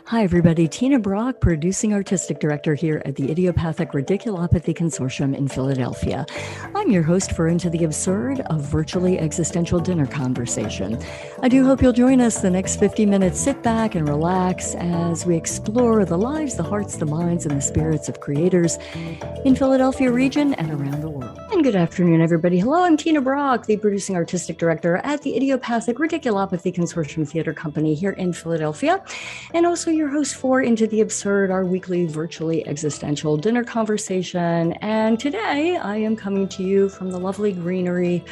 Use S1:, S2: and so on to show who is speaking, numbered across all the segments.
S1: Hi, everybody. Tina Brock, producing artistic director here at the Idiopathic Radiculopathy Consortium in Philadelphia. I'm your host for Into the Absurd, a virtually existential dinner conversation. I do hope you'll join us the next 50 minutes. Sit back and relax as we explore the lives, the hearts, the minds, and the spirits of creators in Philadelphia region and around the world. And good afternoon, everybody. Hello, I'm Tina Brock, the producing artistic director at the Idiopathic Radiculopathy Consortium Theater Company here in Philadelphia, and also your host for Into the Absurd, our weekly virtually existential dinner conversation. And today I am coming to you from the lovely greenery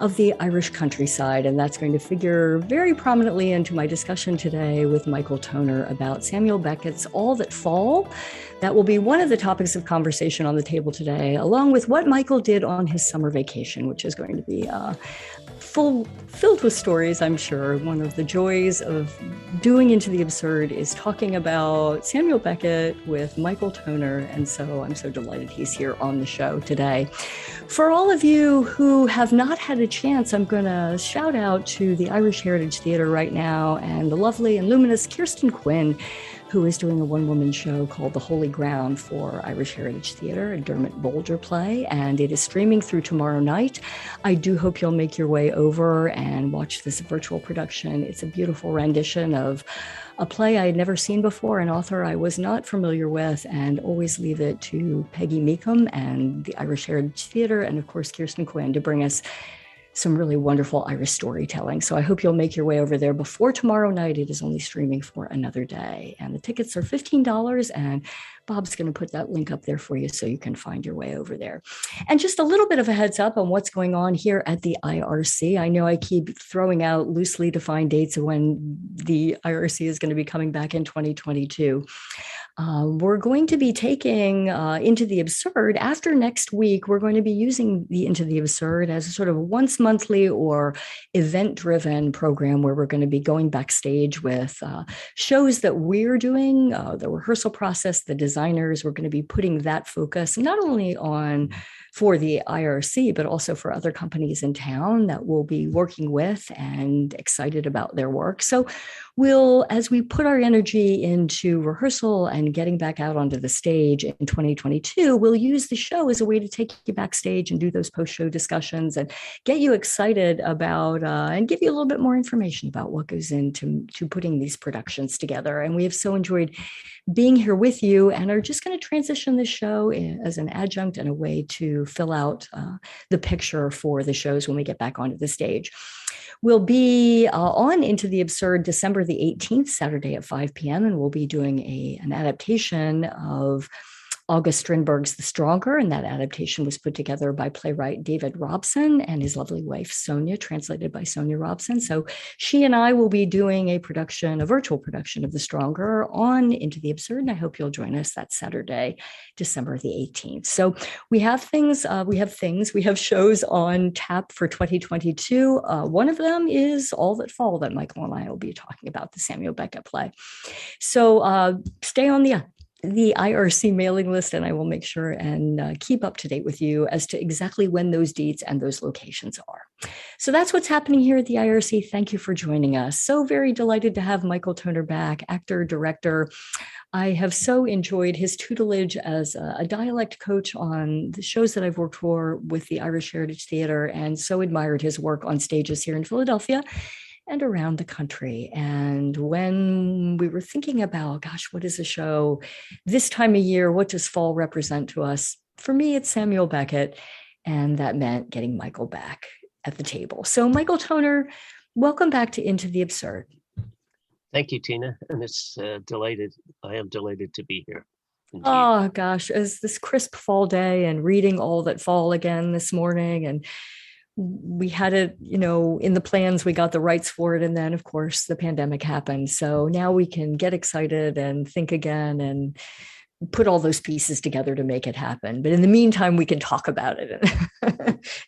S1: of the Irish countryside, and that's going to figure very prominently into my discussion today with Michael Toner about Samuel Beckett's All That Fall. That will be one of the topics of conversation on the table today, along with what Michael did on his summer vacation, which is going to be filled with stories, I'm sure. One of the joys of doing Into the Absurd is talking about Samuel Beckett with Michael Toner, and so I'm so delighted he's here on the show today. For all of you who have not had a chance, I'm going to shout out to the Irish Heritage Theatre right now and the lovely and luminous Kirsten Quinn, who is doing a one-woman show called The Holy Ground for Irish Heritage Theatre, a Dermot Bolger play, and it is streaming through tomorrow night. I do hope you'll make your way over and watch this virtual production. It's a beautiful rendition of a play I had never seen before, an author I was not familiar with, and always leave it to Peggy Meekum and the Irish Heritage Theatre, and of course Kirsten Quinn, to bring us some really wonderful Irish storytelling. So I hope you'll make your way over there before tomorrow night. It is only streaming for another day. And the tickets are $15, and Bob's going to put that link up there for you so you can find your way over there. And just a little bit of a heads up on what's going on here at the IRC. I know I keep throwing out loosely defined dates of when the IRC is going to be coming back in 2022. We're going to be taking Into the Absurd. After next week, we're going to be using the Into the Absurd as a sort of once monthly or event-driven program where we're going to be going backstage with shows that we're doing, the rehearsal process, the designers. We're going to be putting that focus not only on for the IRC, but also for other companies in town that we'll be working with and excited about their work. So as we put our energy into rehearsal and getting back out onto the stage in 2022, we'll use the show as a way to take you backstage and do those post-show discussions and get you excited about and give you a little bit more information about what goes into putting these productions together. And we have so enjoyed being here with you and are just going to transition the show as an adjunct and a way to fill out the picture for the shows when we get back onto the stage. We'll be on Into the Absurd December the 18th, Saturday at 5 p.m., and we'll be doing an adaptation of August Strindberg's The Stronger, and that adaptation was put together by playwright David Robson and his lovely wife, Sonia, translated by Sonia Robson. So she and I will be doing a virtual production of The Stronger on Into the Absurd, and I hope you'll join us that Saturday, December the 18th. So we have shows on tap for 2022. One of them is All That Fall that Michael and I will be talking about, the Samuel Beckett play. So stay on the IRC mailing list, and I will make sure and keep up to date with you as to exactly when those dates and those locations are. So that's what's happening here at the IRC. Thank you for joining us. So very delighted to have Michael Toner back, actor, director. I have so enjoyed his tutelage as a dialect coach on the shows that I've worked for with the Irish Heritage Theatre, and so admired his work on stages here in Philadelphia and around the country. And when we were thinking about, gosh, what is a show this time of year? What does fall represent to us? For me, it's Samuel Beckett, and that meant getting Michael back at the table. So Michael Toner, welcome back to Into the Absurd.
S2: Thank you, Tina, and I am delighted to be here. Indeed.
S1: Oh gosh, as this crisp fall day and reading All That Fall again this morning, and we had it, in the plans, we got the rights for it. And then of course the pandemic happened. So now we can get excited and think again and put all those pieces together to make it happen. But in the meantime, we can talk about it.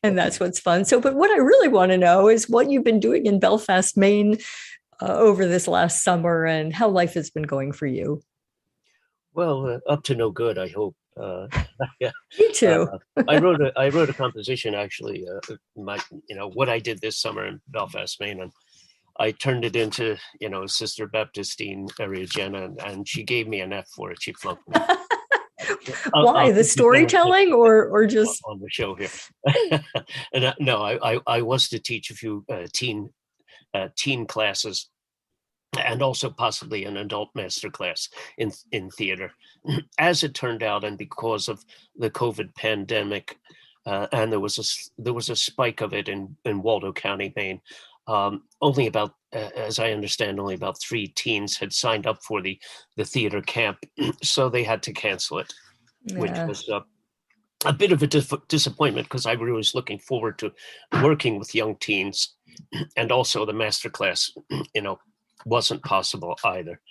S1: And that's what's fun. So, but what I really want to know is what you've been doing in Belfast, Maine over this last summer and how life has been going for you.
S2: Well, up to no good, I hope.
S1: Yeah. Me too.
S2: I wrote a composition actually. What I did this summer in Belfast, Maine, and I turned it into, Sister Baptistine Ariagena, and she gave me an F for it. She flunked me.
S1: Why? The storytelling or just
S2: on the show here? And no, I was to teach a few teen classes, and also possibly an adult master class in theater. As it turned out, and because of the COVID pandemic, and there was a spike of it in Waldo County, Maine. Only about, as I understand, only about 3 teens had signed up for the theater camp, so they had to cancel it, which was a bit of a disappointment, because I was looking forward to working with young teens, and also the master class, wasn't possible either.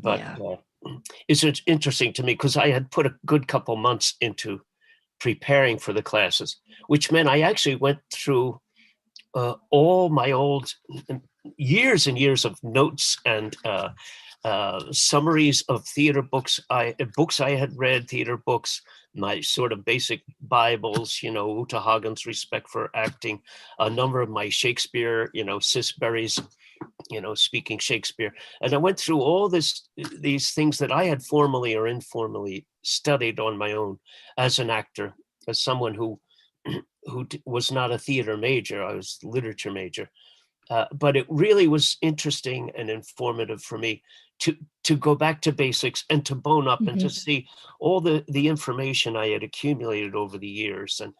S2: But it's interesting to me, because I had put a good couple months into preparing for the classes, which meant I actually went through all my old years and years of notes and summaries of theater books I had read, theater books, my sort of basic Bibles, Uta Hagen's Respect for Acting, a number of my Shakespeare, Sis Berry's, Speaking Shakespeare. And I went through all these things that I had formally or informally studied on my own as an actor, as someone who was not a theater major. I was literature major. But it really was interesting and informative for me to go back to basics and to bone up and to see all the information I had accumulated over the years, and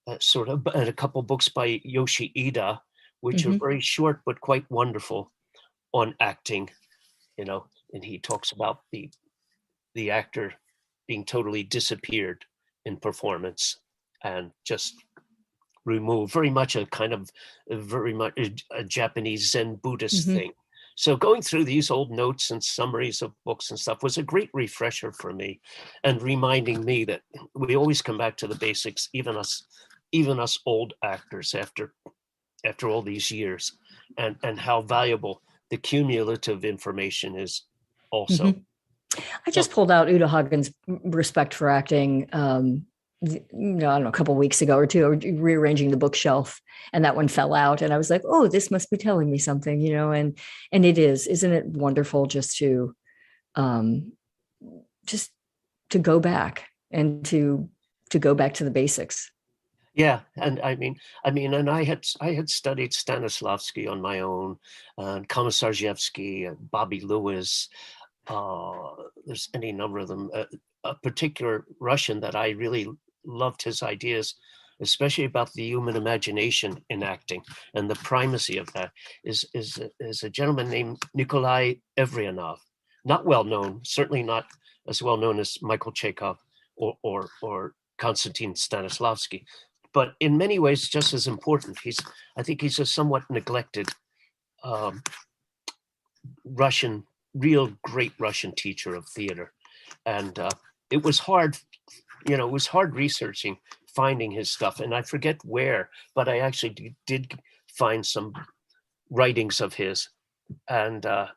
S2: and a couple books by Yoshi Ida, which are very short but quite wonderful on acting, and he talks about the actor being totally disappeared in performance and just removed, very much a Japanese Zen Buddhist thing. So going through these old notes and summaries of books and stuff was a great refresher for me, and reminding me that we always come back to the basics, even us old actors after all these years, and how valuable the cumulative information is also.
S1: I just pulled out Uta Hagen's Respect for Acting, I don't know, a couple of weeks ago or two, rearranging the bookshelf, and that one fell out. And I was like, oh, this must be telling me something, and it is. Isn't it wonderful just to go back and to go back to the basics?
S2: Yeah, and I mean, and I had studied Stanislavski on my own, and Komisarjevsky, Bobby Lewis. There's any number of them. A particular Russian that I really loved his ideas, especially about the human imagination in acting and the primacy of that, is a gentleman named Nikolai Evrianov. Not well known, certainly not as well known as Michael Chekhov or Konstantin Stanislavski, but in many ways just as important. I think he's a somewhat neglected real great Russian teacher of theater. And it was hard, researching, finding his stuff. And I forget where, but I actually did find some writings of his. And I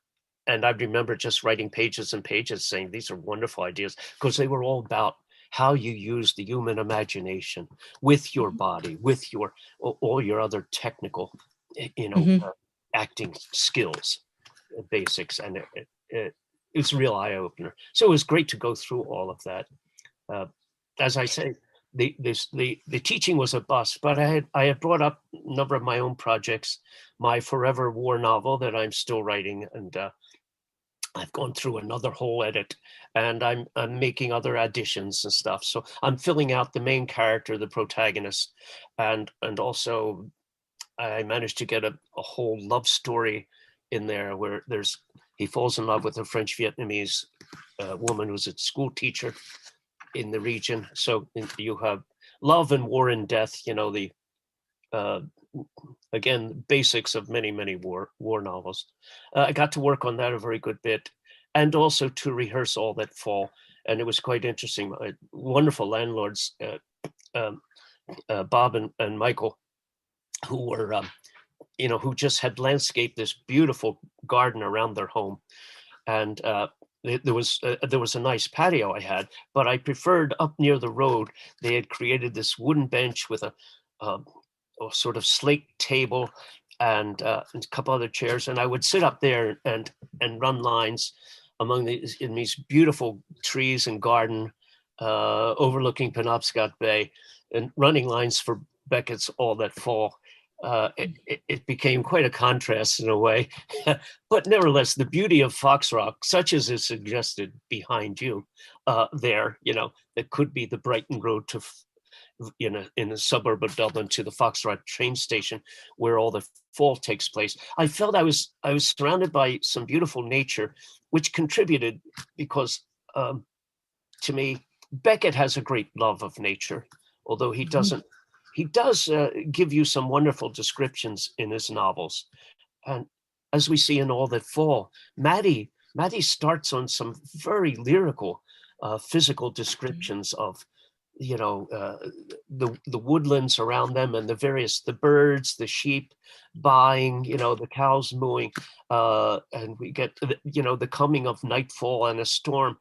S2: remember just writing pages and pages saying, these are wonderful ideas, because they were all about how you use the human imagination with your body, with all your other technical, acting skills, basics. And it's a real eye opener. So it was great to go through all of that. As I say, the teaching was a bust, but I had brought up a number of my own projects, my Forever War novel that I'm still writing, and I've gone through another whole edit, and I'm making other additions and stuff. So I'm filling out the main character, the protagonist, and also I managed to get a whole love story in there where he falls in love with a French Vietnamese woman who's a school teacher in the region. So you have love and war and death, again, basics of many, many war novels. I got to work on that a very good bit, and also to rehearse all that fall. And it was quite interesting. My wonderful landlords, Bob and Michael, who were, who just had landscaped this beautiful garden around their home. And there was a nice patio I had, but I preferred up near the road. They had created this wooden bench with a sort of slate table and a couple other chairs, and I would sit up there and run lines among these beautiful trees and garden overlooking Penobscot Bay, and running lines for Beckett's All That Fall. It became quite a contrast in a way, but nevertheless, the beauty of Foxrock, such as is suggested behind you there, that could be the Brighton Road to, in the suburb of Dublin, to the Foxrock train station where all the fall takes place. I felt I was surrounded by some beautiful nature, which contributed because to me, Beckett has a great love of nature, although he doesn't. He does give you some wonderful descriptions in his novels. And as we see in All That Fall, Maddie starts on some very lyrical physical descriptions of, the woodlands around them and the birds, the sheep baaing, the cows mooing, and we get, the coming of nightfall and a storm.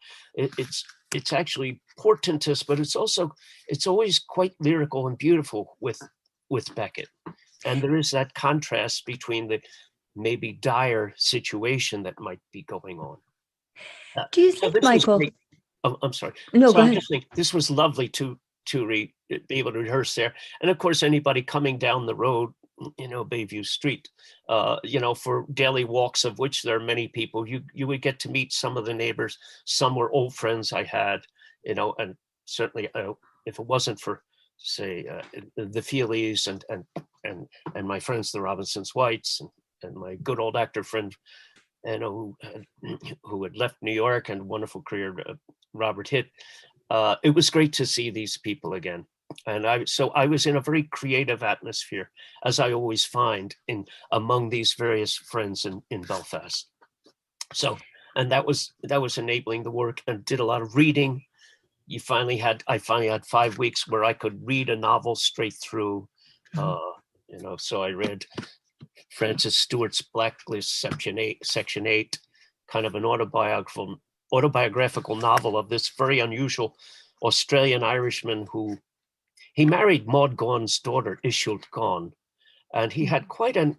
S2: It's actually portentous, but it's always quite lyrical and beautiful with Beckett. And there is that contrast between the maybe dire situation that might be going on.
S1: Do you think, Michael?
S2: I'm sorry.
S1: No,
S2: so
S1: go
S2: I'm
S1: ahead.
S2: just thinking, this was lovely to be able to rehearse there. And of course, anybody coming down the road, Bayview Street, for daily walks, of which there are many people, you would get to meet some of the neighbors. Some were old friends I had, and certainly if it wasn't for, say, the Feelys and my friends, the Robinsons Whites, and my good old actor friend, who had left New York and wonderful career, Robert Hitt. It was great to see these people again. And I was in a very creative atmosphere, as I always find among these various friends in Belfast. So, and that was enabling the work, and did a lot of reading. I finally had 5 weeks where I could read a novel straight through. So I read Francis Stewart's Blacklist, Section 8, kind of an autobiographical novel of this very unusual Australian Irishman who he married Maud Gonne's daughter, Ishult Gonne, and he had quite an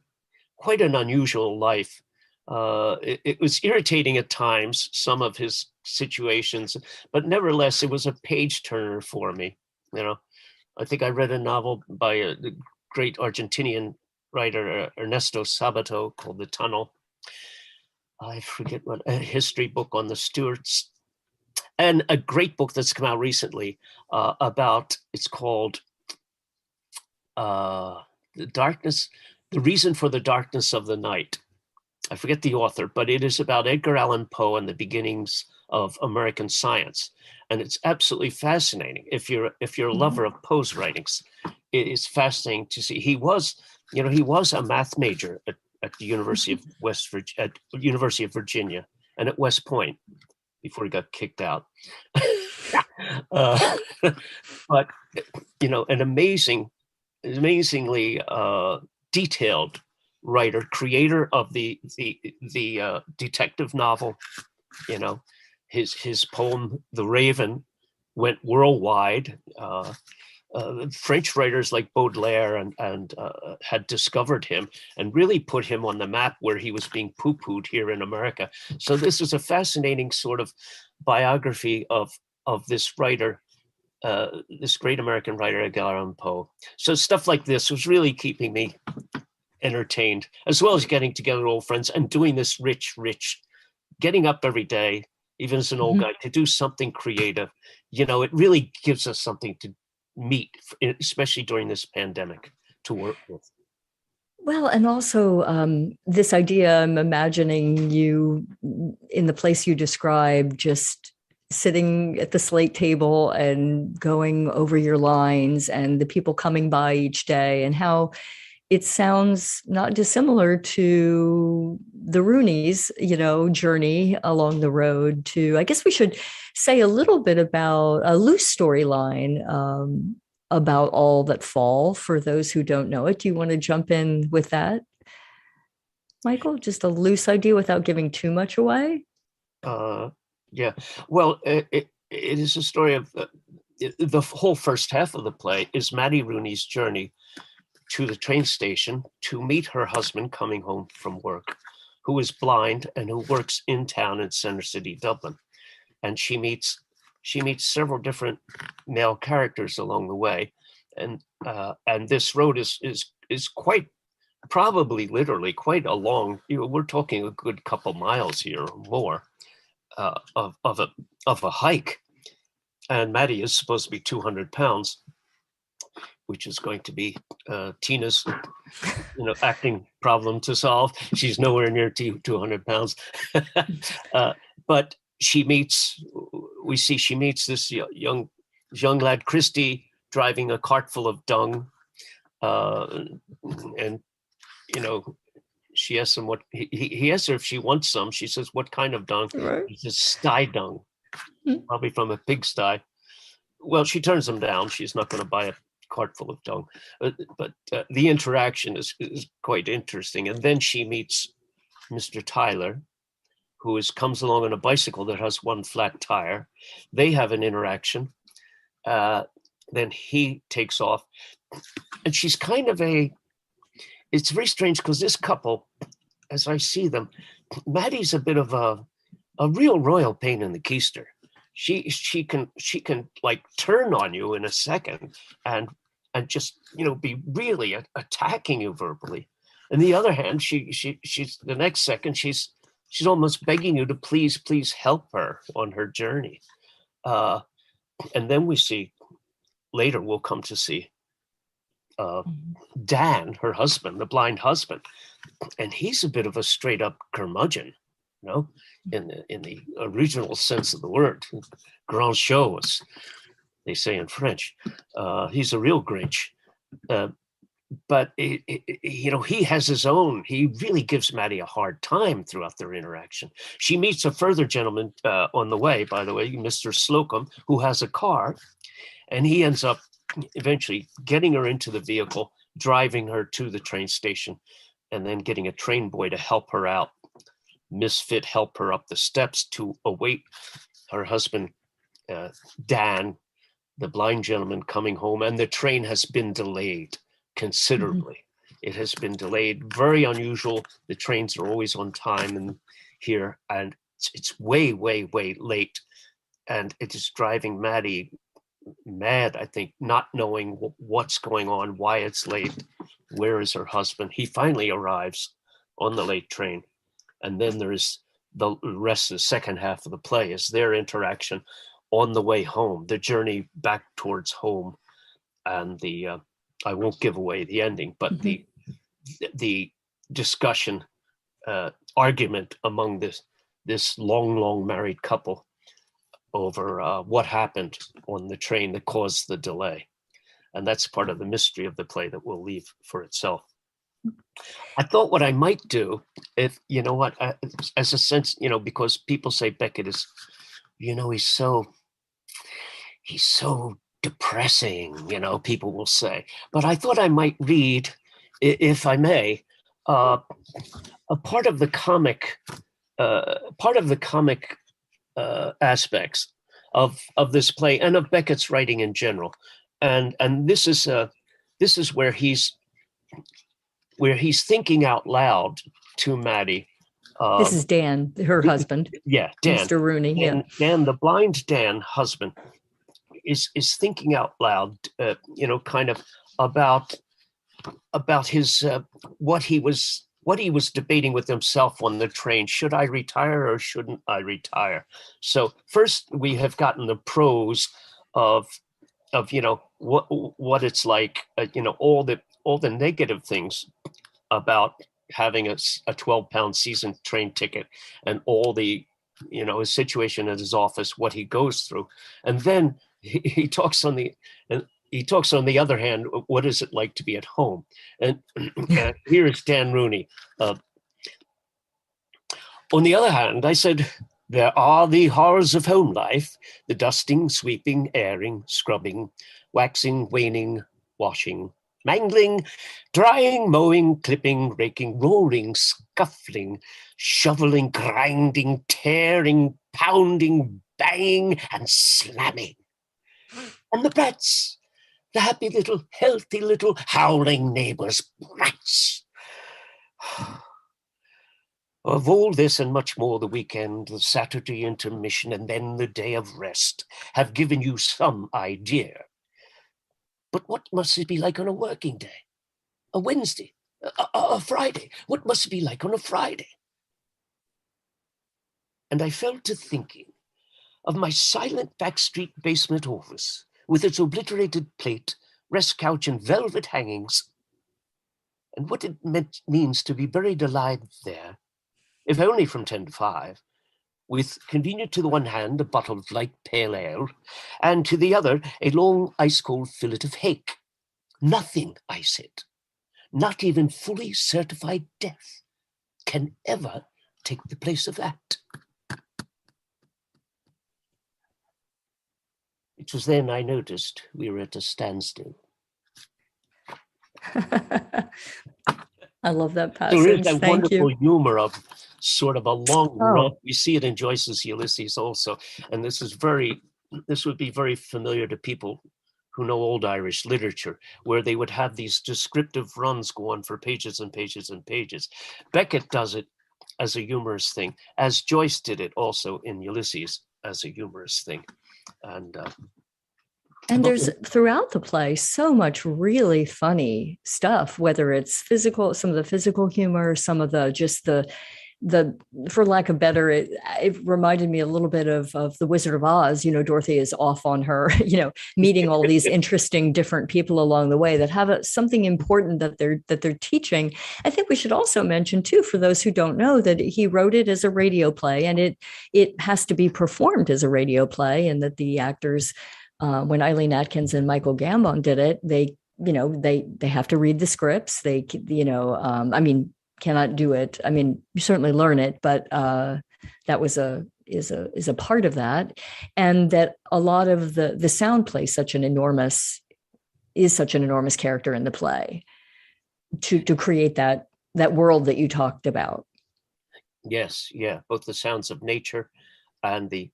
S2: unusual life. It was irritating at times, some of his situations, but nevertheless, it was a page turner for me. I think I read a novel by the great Argentinian writer Ernesto Sabato called The Tunnel. I forget a history book on the Stuarts, and a great book that's come out recently it's called The Reason for the Darkness of the Night. I forget the author, but it is about Edgar Allan Poe and the beginnings of American science. And it's absolutely fascinating. If you're a lover of Poe's writings, it is fascinating to see. He was a math major at the University of University of Virginia and at West Point before he got kicked out. But an amazingly detailed writer, creator of the detective novel. His poem The Raven went worldwide. French writers like Baudelaire and had discovered him and really put him on the map where he was being poo-pooed here in America. So this is a fascinating sort of biography of this writer, this great American writer, Edgar Allan Poe. So stuff like this was really keeping me entertained, as well as getting together with old friends and doing this rich, getting up every day, even as an old guy, to do something creative. It really gives us something to meet, especially during this pandemic, to work with.
S1: Well, and also this idea, I'm imagining you in the place you described, just sitting at the slate table and going over your lines and the people coming by each day, and how it sounds not dissimilar to the Rooney's, journey along the road to, I guess we should say a little bit about a loose storyline about All That Fall for those who don't know it. Do you want to jump in with that, Michael? Just a loose idea without giving too much away?
S2: Yeah. Well, it is a story of the whole first half of the play is Maddie Rooney's journey to the train station to meet her husband coming home from work, who is blind and who works in town in Center City, Dublin. And she meets several different male characters along the way. And this road is quite, probably literally quite a long, we're talking a good couple miles here or more of a hike. And Maddie is supposed to be 200 pounds, which is going to be Tina's, acting problem to solve. She's nowhere near 200 pounds. But she meets this young lad, Christy, driving a cart full of dung. And, she asks him what, he asks her if she wants some. She says, what kind of dung?
S1: Right.
S2: He says, sty dung, probably from a pigsty. Well, she turns him down. She's not going to buy a cart full of dung. But the interaction is quite interesting. And then she meets Mr. Tyler, who comes along on a bicycle that has one flat tire. They have an interaction. Then he takes off. And she's kind of it's very strange because this couple, as I see them, Maddie's a bit of a real royal pain in the keister. She can like turn on you in a second and just, be really attacking you verbally. On the other hand, she's the next second, she's almost begging you to please help her on her journey. And then later we'll come to see Dan, her husband, the blind husband, and he's a bit of a straight up curmudgeon, in the original sense of the word, grand show, as they say in French. He's a real Grinch, but he has his own. He really gives Maddie a hard time throughout their interaction. She meets a further gentleman on the way, by the way, Mr. Slocum, who has a car, and he ends up eventually getting her into the vehicle, driving her to the train station, and then getting a train boy to help her out. Misfit help her up the steps to await her husband, Dan, the blind gentleman, coming home. And the train has been delayed considerably. It has been delayed, very unusual. The trains are always on time here, and it's way, way, way late. And it is driving Maddie mad, I think, not knowing what's going on, why it's late, where is her husband. He finally arrives on the late train. And then there's the rest of the second half of the play is their interaction on the way home, the journey back towards home. And I won't give away the ending, but the discussion, argument among this long married couple over what happened on the train that caused the delay. And that's part of the mystery of the play that we'll leave for itself. I thought what I might do, if, as a sense, because people say Beckett is, he's so depressing, people will say. But I thought I might read, if I may, a part of the comic aspects of this play and of Beckett's writing in general, and this is where he's thinking out loud to Maddie.
S1: This is Dan, her husband.
S2: Yeah, Dan.
S1: Mr. Rooney. Yeah.
S2: Dan, the blind Dan husband, is thinking out loud, kind of about his what he was debating with himself on the train. Should I retire or shouldn't I retire? So first we have gotten the prose of what it's like, all the negative things about having a 12-pound season train ticket and all the, his situation at his office, what he goes through. And then he talks on the other hand, what is it like to be at home? And here is Dan Rooney. On the other hand, I said, there are the horrors of home life, the dusting, sweeping, airing, scrubbing, waxing, waning, washing, mangling, drying, mowing, clipping, raking, roaring, scuffling, shoveling, grinding, tearing, pounding, banging, and slamming. And the brats, the happy little, healthy little howling neighbours. Rats! Of all this and much more, the weekend, the Saturday intermission, and then the day of rest have given you some idea. But what must it be like on a working day? A Wednesday? A Friday? What must it be like on a Friday? And I fell to thinking of my silent backstreet basement office with its obliterated plate, rest couch, and velvet hangings, and what it means to be buried alive there, if only from 10 to 5, with, convenient to the one hand, a bottle of light pale ale, and to the other, a long ice-cold fillet of hake. Nothing, I said, not even fully certified death, can ever take the place of that. It was then I noticed we were at a standstill.
S1: I love that passage.
S2: So there is that
S1: Thank
S2: wonderful
S1: you.
S2: humor of sort of a long run. We see it in Joyce's Ulysses also, and this would be very familiar to people who know old Irish literature, where they would have these descriptive runs go on for pages and pages and pages. Beckett does it as a humorous thing, as Joyce did it also in Ulysses as a humorous thing.
S1: And there's throughout the play so much really funny stuff, whether it's physical, some of the physical humor, some of the just the for lack of better, it reminded me a little bit of the Wizard of Oz. You know, Dorothy is off on her, meeting all these interesting different people along the way that have something important that they're teaching. I think we should also mention too, for those who don't know, that he wrote it as a radio play, and it has to be performed as a radio play, and that the actors, when Eileen Atkins and Michael Gambon did it, they have to read the scripts. They, cannot do it. I mean, you certainly learn it, but that is a part of that. And that a lot of the sound plays such an enormous character in the play to create that world that you talked about.
S2: Yes, yeah, both the sounds of nature and the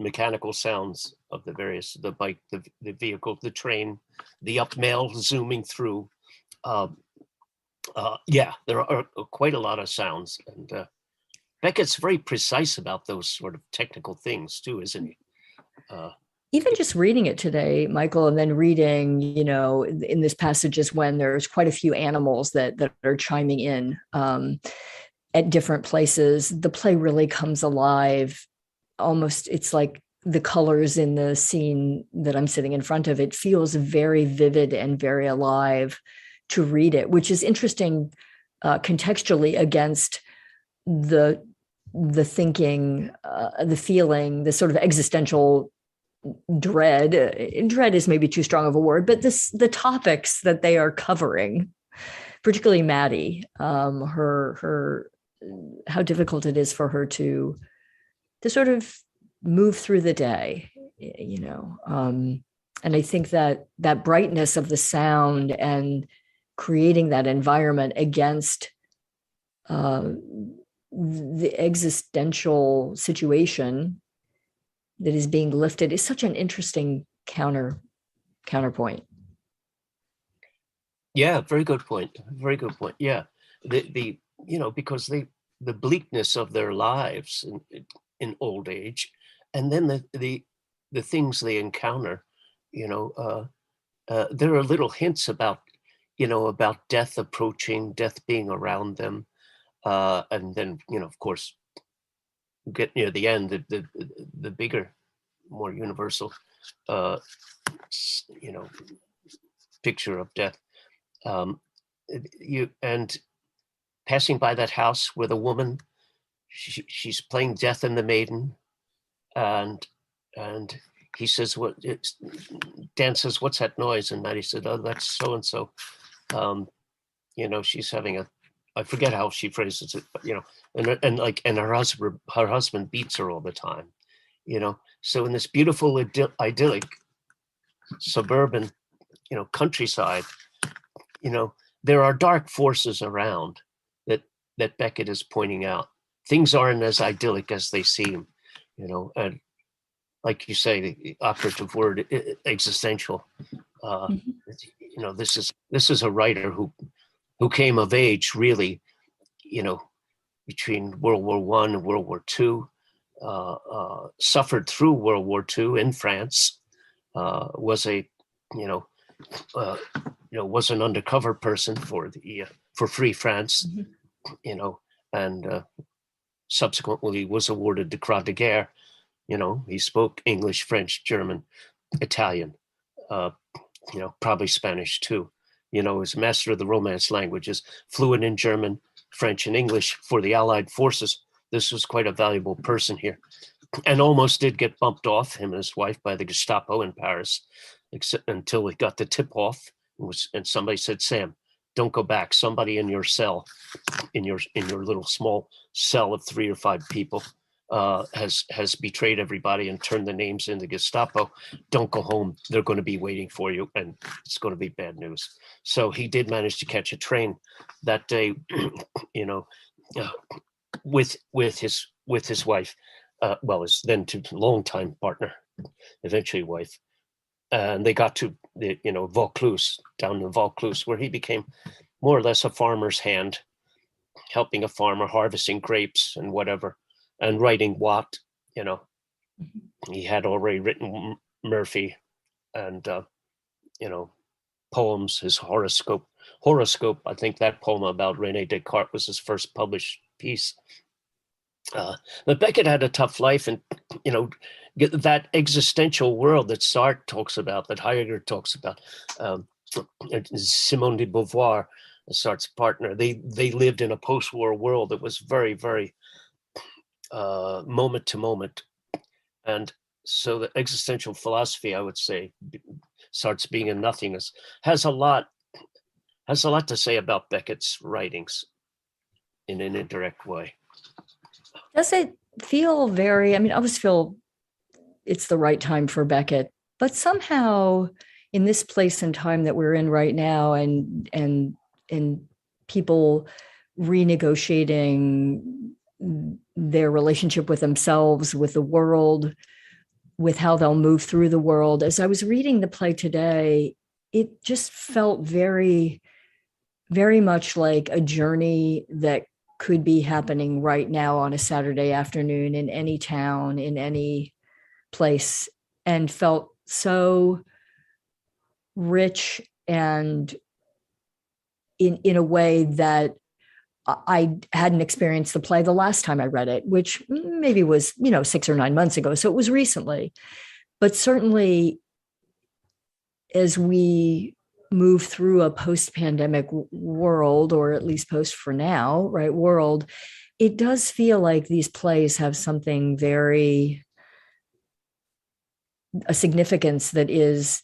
S2: mechanical sounds of the various, the bike, the vehicle, the train, the upmail zooming through. There are quite a lot of sounds, and Beckett's very precise about those sort of technical things too, isn't he?
S1: Even just reading it today, Michael, and then reading, in this passage is when there's quite a few animals that are chiming in at different places. The play really comes alive. Almost, it's like the colors in the scene that I'm sitting in front of, it feels very vivid and very alive to read it, which is interesting contextually against the thinking, the feeling, the sort of existential dread. Dread is maybe too strong of a word, but the topics that they are covering, particularly Maddie, her how difficult it is for her to sort of move through the day, and I think that brightness of the sound and creating that environment against the existential situation that is being lifted is such an interesting counterpoint.
S2: Yeah, very good point. Very good point. Yeah, the because the bleakness of their lives in old age, and then the things they encounter, there are little hints about death approaching, death being around them, and then of course, get near the end, the bigger, more universal, picture of death. And passing by that house where the woman, she's playing Death and the Maiden, and he says, Dan says, "What's that noise?" And Maddie said, "Oh, that's so and so." She's having I forget how she phrases it, but and her husband beats her all the time, So in this beautiful idyllic suburban, countryside, there are dark forces around that Beckett is pointing out. Things aren't as idyllic as they seem, and like you say, the operative word, existential. This is a writer who came of age really, between World War One and World War Two, suffered through World War Two in France, was an undercover person for Free France, and subsequently was awarded the Croix de Guerre. He spoke English, French, German, Italian, probably Spanish too. As master of the Romance languages, fluent in German, French, and English for the Allied forces. This was quite a valuable person here, and almost did get bumped off, him and his wife, by the Gestapo in Paris, until he got the tip off, and somebody said, "Sam, don't go back. Somebody in your cell, in your little small cell of 3 or 5 people, has betrayed everybody and turned the names in the Gestapo. Don't go home. They're going to be waiting for you, and it's going to be bad news." So he did manage to catch a train that day, with his wife, his then longtime partner, eventually wife, and they got to Vaucluse, down in Vaucluse, where he became more or less a farmer's hand, helping a farmer, harvesting grapes and whatever, and writing Watt. He had already written Murphy, and poems. His horoscope. I think that poem about René Descartes was his first published piece. But Beckett had a tough life, and that existential world that Sartre talks about, that Heidegger talks about, Simone de Beauvoir, Sartre's partner, they lived in a post-war world that was very, very moment to moment. And so the existential philosophy, I would say, Sartre's being in nothingness, has a lot to say about Beckett's writings in an indirect way.
S1: Does it feel I always feel it's the right time for Beckett, but somehow in this place and time that we're in right now, and people renegotiating their relationship with themselves, with the world, with how they'll move through the world. As I was reading the play today, it just felt very, very much like a journey that could be happening right now on a Saturday afternoon in any town, in any place, and felt so rich, and in a way that I hadn't experienced the play the last time I read it, which maybe was 6 or 9 months ago. So it was recently, but certainly as we move through a post-pandemic world, or at least post for now, right, world, it does feel like these plays have something a significance that is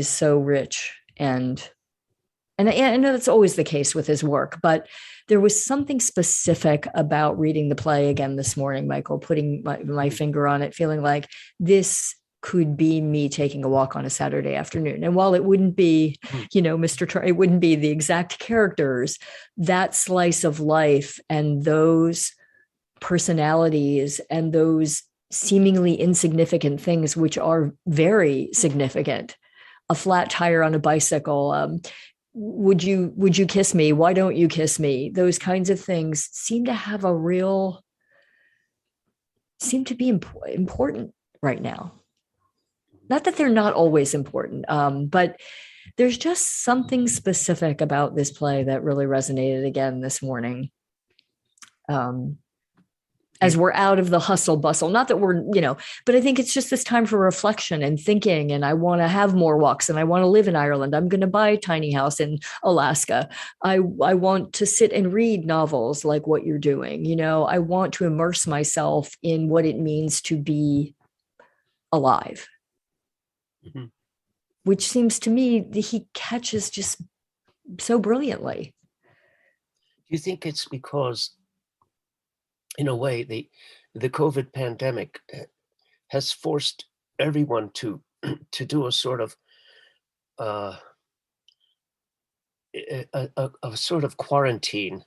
S1: so rich. And I know that's always the case with his work, but there was something specific about reading the play again this morning, Michael, putting my finger on it, feeling like this could be me taking a walk on a Saturday afternoon. And while it wouldn't be, it wouldn't be the exact characters, that slice of life and those personalities and those seemingly insignificant things, which are very significant. A flat tire on a bicycle, would you kiss me? Why don't you kiss me? Those kinds of things seem to be important right now. Not that they're not always important, but there's just something specific about this play that really resonated again this morning. As we're out of the hustle bustle, not that we're, but I think it's just this time for reflection and thinking. And I want to have more walks, and I want to live in Ireland. I'm going to buy a tiny house in Alaska. I want to sit and read novels like what you're doing. I want to immerse myself in what it means to be alive, which seems to me he catches just so brilliantly.
S2: Do you think it's because, in a way, the COVID pandemic has forced everyone to do a sort of a sort of quarantine,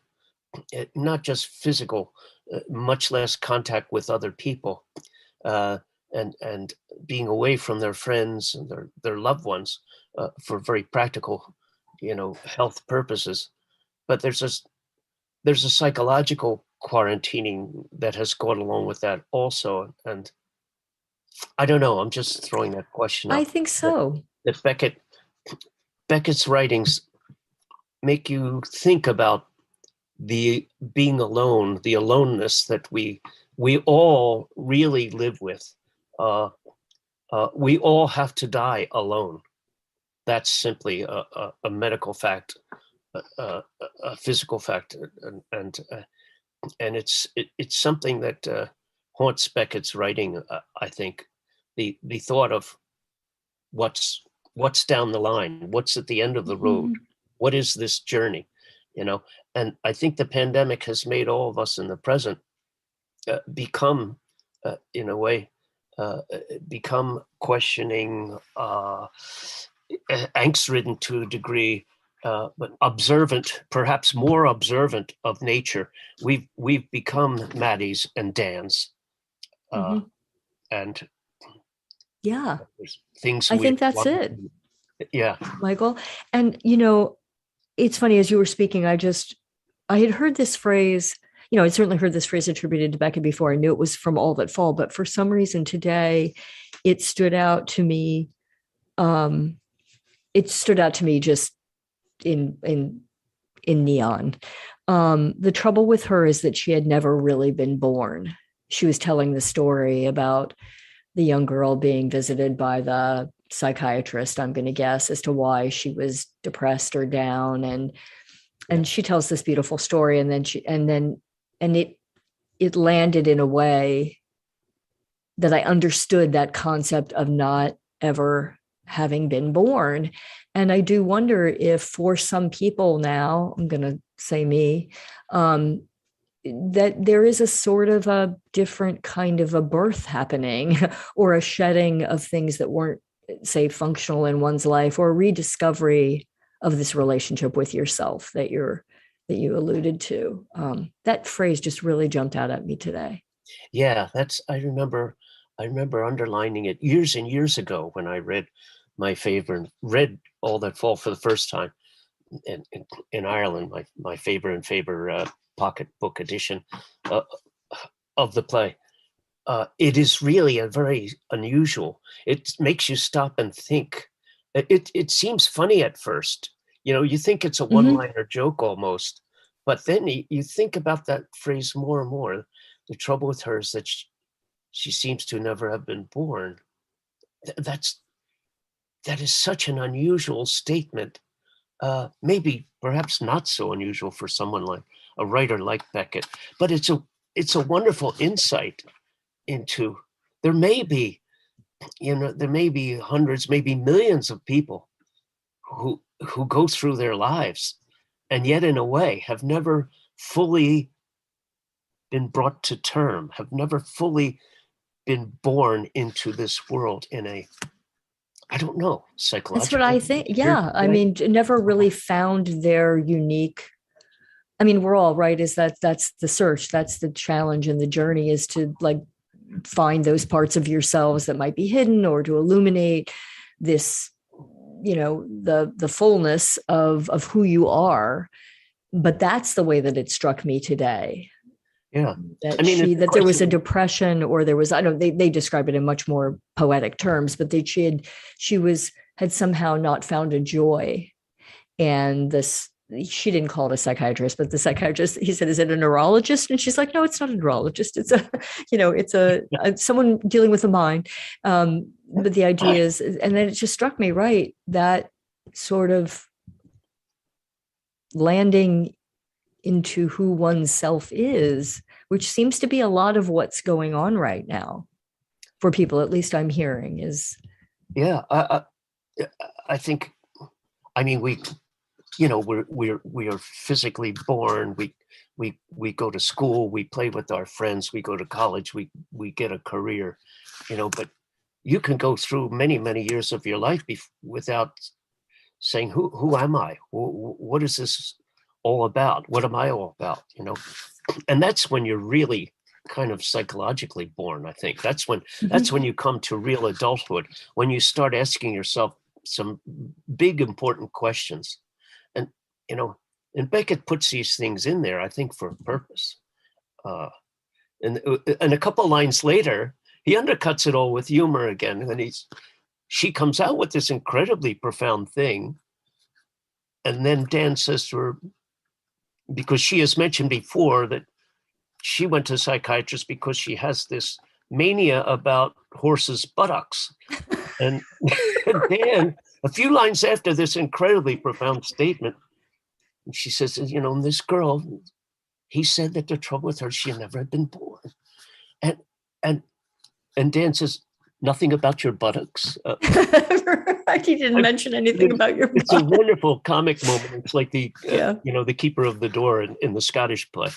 S2: not just physical, much less contact with other people, and being away from their friends and their loved ones for very practical, health purposes. But there's a psychological quarantining that has gone along with that also. And I don't know, I'm just throwing that question up.
S1: I think so.
S2: That Beckett's writings make you think about the being alone, the aloneness that we all really live with. We all have to die alone. That's simply a medical fact, a physical fact, and it's something that haunts Beckett's writing. I think the thought of what's down the line, what's at the end of the road, what is this journey, And I think the pandemic has made all of us in the present become, in a way, become questioning, angst-ridden to a degree, but observant, perhaps more observant of nature. We've become Maddies and Dans, and
S1: yeah,
S2: things.
S1: I think that's it.
S2: Yeah,
S1: Michael. And it's funny, as you were speaking, I had heard this phrase. I'd certainly heard this phrase attributed to Beckett before. I knew it was from All That Fall, but for some reason today, it stood out to me. It stood out to me just in neon. The trouble with her is that she had never really been born. She was telling the story about the young girl being visited by the psychiatrist, I'm going to guess, as to why she was depressed or down. And she tells this beautiful story, and then it landed in a way that I understood that concept of not ever having been born. And I do wonder if for some people now, I'm going to say me, that there is a sort of a different kind of a birth happening, or a shedding of things that weren't, say, functional in one's life, or a rediscovery of this relationship with yourself that you alluded to. That phrase just really jumped out at me today.
S2: Yeah, I remember underlining it years and years ago when I read All That Fall for the first time in Ireland, my favorite pocketbook edition of the play. It is really a very unusual. It makes you stop and think. It seems funny at first. You think it's a one-liner joke almost, but then you think about that phrase more and more. The trouble with her is that she seems to never have been born. That is such an unusual statement. Maybe perhaps not so unusual for someone like a writer like Beckett, but it's a wonderful insight into there may be hundreds, maybe millions of people who go through their lives and yet in a way have never fully been brought to term, have never fully been born into this world in a, I don't know, psychological.
S1: That's what I think. Yeah. I mean, never really found their unique. I mean, we're all right. That's the search. That's the challenge, and the journey is to find those parts of yourselves that might be hidden, or to illuminate this, the fullness of who you are. But that's the way that it struck me today.
S2: Yeah.
S1: That there was a depression, or there was, they describe it in much more poetic terms, but she had somehow not found a joy. And she didn't call it a psychiatrist, but the psychiatrist, he said, "Is it a neurologist?" And she's like, "No, it's not a neurologist. It's someone dealing with the mind." But the idea is, and then it just struck me, right, that sort of landing into who oneself is, which seems to be a lot of what's going on right now for people, at least I'm hearing, is.
S2: Yeah, I think, we are physically born. We go to school, we play with our friends, we go to college, we get a career, but you can go through many, many years of your life without saying, who am I? What is this all about? What am I all about? And that's when you're really kind of psychologically born, I think. That's when you come to real adulthood, when you start asking yourself some big, important questions. And, and Beckett puts these things in there, I think, for a purpose. And a couple of lines later, he undercuts it all with humor again. And she comes out with this incredibly profound thing. And then Dan says to her, because she has mentioned before that she went to a psychiatrist because she has this mania about horses' buttocks. And Dan, a few lines after this incredibly profound statement, she says, this girl, he said that the trouble with her, she never had been born. And Dan says, nothing about your buttocks.
S1: He didn't mention anything about your buttocks.
S2: It's a wonderful comic moment. It's like the keeper of the door in the Scottish play.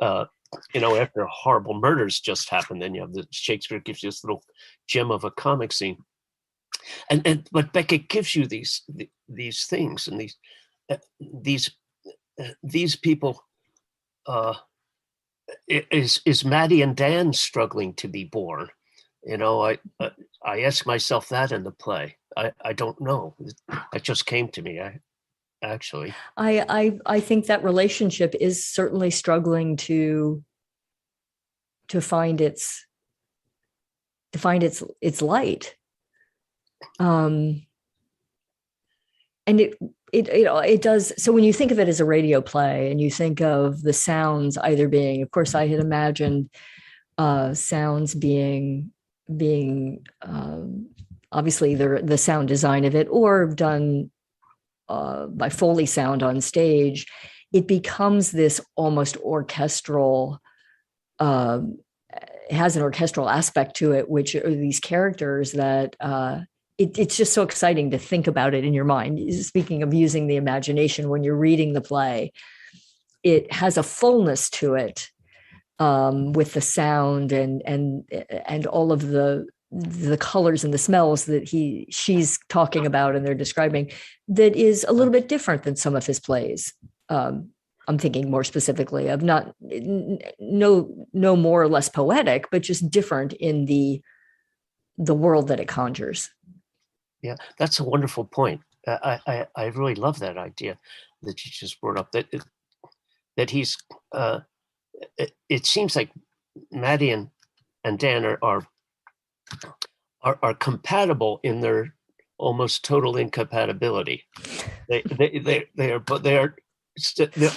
S2: After horrible murders just happened, then you have Shakespeare gives you this little gem of a comic scene. But Beckett gives you these things, and these people. Is Maddie and Dan struggling to be born? I ask myself that in the play. I don't know. It just came to me.
S1: I think that relationship is certainly struggling to find its light. And it does. So when you think of it as a radio play and you think of the sounds either being, of course, I had imagined sounds being obviously the sound design of it, or done by Foley sound on stage, it becomes this almost orchestral, it has an orchestral aspect to it, which are these characters that it's just so exciting to think about it in your mind. Speaking of using the imagination when you're reading the play, it has a fullness to it with the sound and all of the colors and the smells that she's talking about and they're describing, that is a little bit different than some of his plays. I'm thinking more specifically of no more or less poetic, but just different in the world that it conjures.
S2: Yeah, that's a wonderful point. I really love that idea that you just brought up. That he's. It seems like Maddie and Dan are compatible in their almost total incompatibility. They're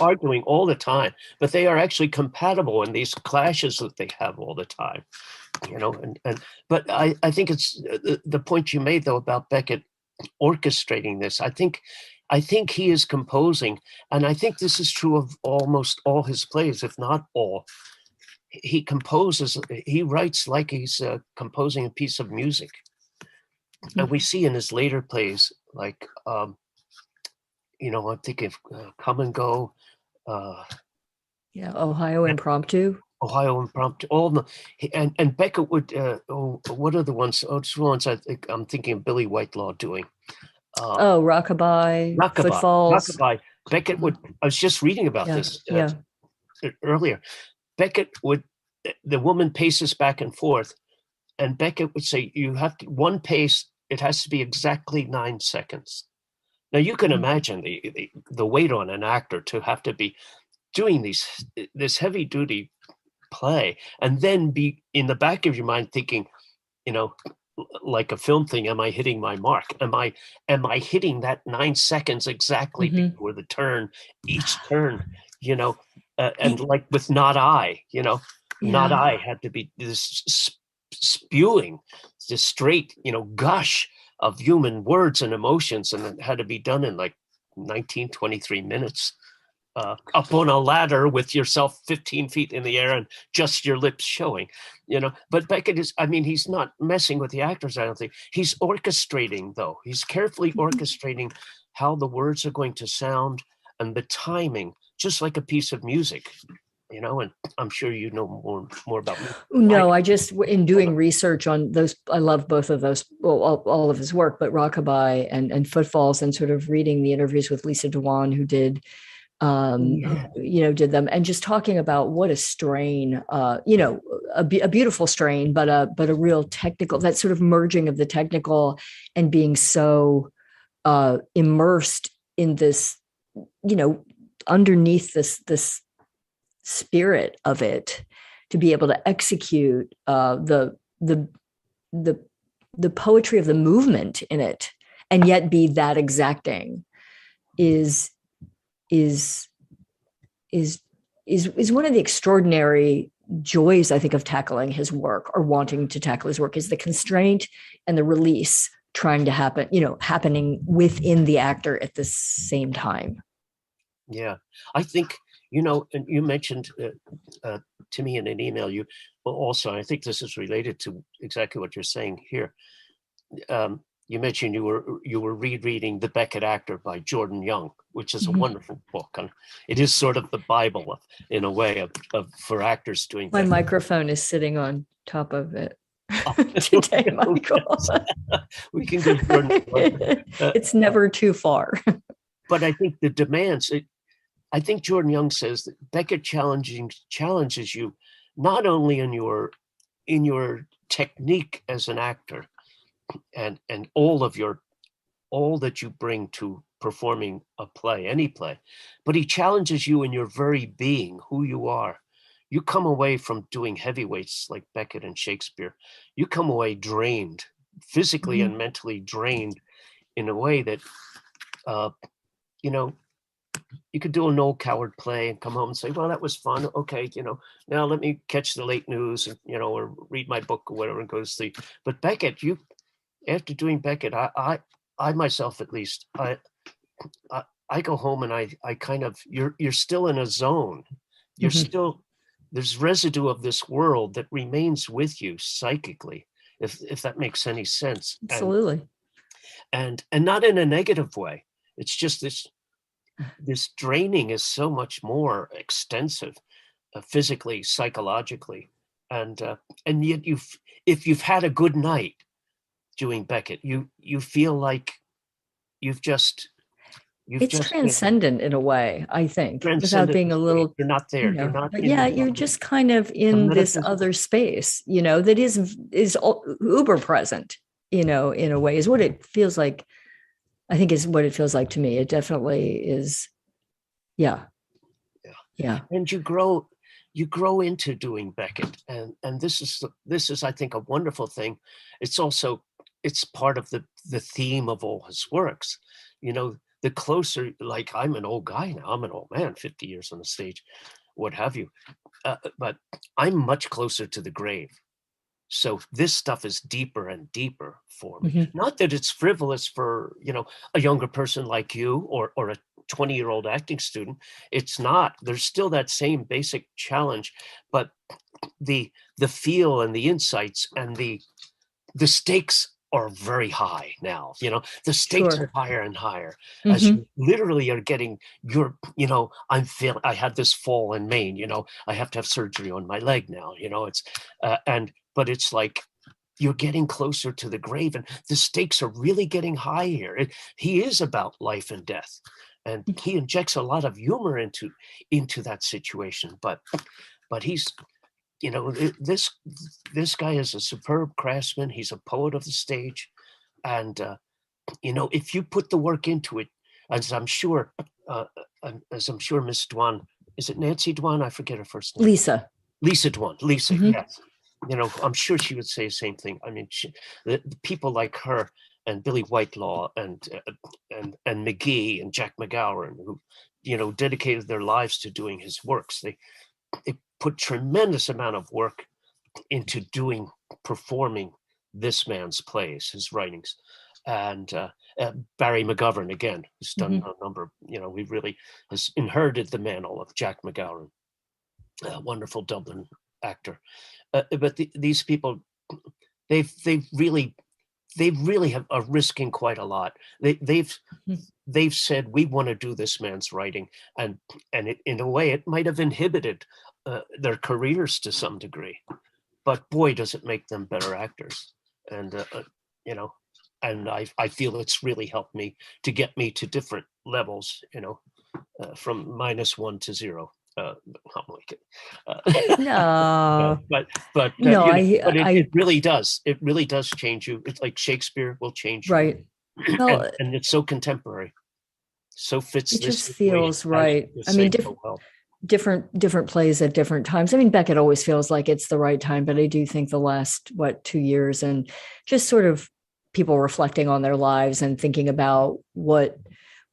S2: arguing all the time, but they are actually compatible in these clashes that they have all the time. But I think it's the point you made though about Beckett orchestrating this. I think he is composing, and I think this is true of almost all his plays, if not all. He composes, he writes like he's composing a piece of music. Mm-hmm. And we see in his later plays, like, I'm thinking of Come and Go.
S1: Ohio Impromptu.
S2: And Beckett would, what are the ones? It's the ones I'm thinking of Billy Whitelaw doing.
S1: Rockabye, Footfalls.
S2: Rockabye. Beckett would, I was just reading about this earlier. Beckett the woman paces back and forth, and Beckett would say, you have to, one pace, it has to be exactly 9 seconds. Now you can imagine the weight on an actor to have to be doing this heavy duty play and then be in the back of your mind thinking, like a film thing, am I hitting my mark? Am I hitting that 9 seconds exactly before the turn, each turn, and like with Not I, Not I had to be this spewing, this straight, gush of human words and emotions, and it had to be done in like 23 minutes. Up on a ladder with yourself 15 feet in the air and just your lips showing, But Beckett he's not messing with the actors, I don't think. He's orchestrating, though. He's carefully orchestrating how the words are going to sound and the timing, just like a piece of music, and I'm sure you know more about me.
S1: No, I just, in doing research on those, I love both of those, all of his work, but Rockabye and Footfalls, and sort of reading the interviews with Lisa Dewan, who did did them, and just talking about what a strain, a beautiful strain, but a real technical, that sort of merging of the technical and being so immersed in this, underneath this spirit of it, to be able to execute the poetry of the movement in it, and yet be that exacting is one of the extraordinary joys, I think, of tackling his work, or wanting to tackle his work, is the constraint and the release trying to happening within the actor at the same time.
S2: Yeah, I think, and you mentioned to me in an email, I think this is related to exactly what you're saying here. You mentioned you were rereading The Beckett Actor by Jordan Young, which is a wonderful book, and it is sort of the Bible in a way of for actors doing.
S1: My microphone is sitting on top of it today, Michael.
S2: We can go.
S1: It's never too far.
S2: But I think the demands. I think Jordan Young says that Beckett challenges you not only in your technique as an actor, and all that you bring to performing a play, any play, but he challenges you in your very being, who you are. You come away from doing heavyweights like Beckett and Shakespeare, you come away drained, physically and mentally drained, in a way that you could do an old coward play and come home and say, well, that was fun. Okay, now let me catch the late news, and, or read my book or whatever and go to sleep. But Beckett, after doing Beckett, I myself, at least, I go home and I kind of, you're still in a zone. You're still, there's residue of this world that remains with you psychically, if that makes any sense.
S1: Absolutely.
S2: And not in a negative way. It's just this draining is so much more extensive, physically, psychologically, and yet if you've had a good night doing Beckett, you feel like it's
S1: transcendent in a way, I think, without being a little.
S2: You're not there. You're not.
S1: But yeah, you're just kind of in this other space, that is uber present, in a way, is what it feels like. I think is what it feels like to me. It definitely is. Yeah.
S2: And you grow into doing Beckett, and this is I think a wonderful thing. It's part of the theme of all his works. The closer, like, I'm an old guy now. I'm an old man, 50 years on the stage, what have you. But I'm much closer to the grave. So this stuff is deeper and deeper for me. Not that it's frivolous for, a younger person like you or a 20-year-old acting student. It's not. There's still that same basic challenge, but the feel and the insights and the stakes are very high now. The stakes are higher and higher as you literally are getting I had this fall in Maine, I have to have surgery on my leg now, but it's like you're getting closer to the grave, and the stakes are really getting high here. He is about life and death, and he injects a lot of humor into that situation. But he's, this guy is a superb craftsman. He's a poet of the stage, and if you put the work into it, as I'm sure Miss Dwan, is it Nancy Dwan? I forget her first name. Lisa Dwan. Yes. I'm sure she would say the same thing. I mean, the people like her and Billy Whitelaw and McGee and Jack McGowan, who, dedicated their lives to doing his works. They put tremendous amount of work into performing this man's plays, his writings. And Barry McGovern, again, who's done a number, he really has inherited the mantle of Jack McGowan, a wonderful Dublin actor. But these people, they really are risking quite a lot. They've said, we want to do this man's writing, and in a way it might have inhibited their careers to some degree, but boy, does it make them better actors. And and I feel it's really helped me to get me to different levels, from -1 to 0. I'm like,
S1: No,
S2: but
S1: no,
S2: it really does. It really does change you. It's like Shakespeare will change you.
S1: right. Well,
S2: and it's so contemporary, so fits
S1: it
S2: this
S1: just
S2: situation,
S1: feels right.
S2: as
S1: I mean,
S2: you say so well.
S1: different plays at different times. I mean, Beckett always feels like it's the right time, but I do think the last 2 years and just sort of people reflecting on their lives and thinking about what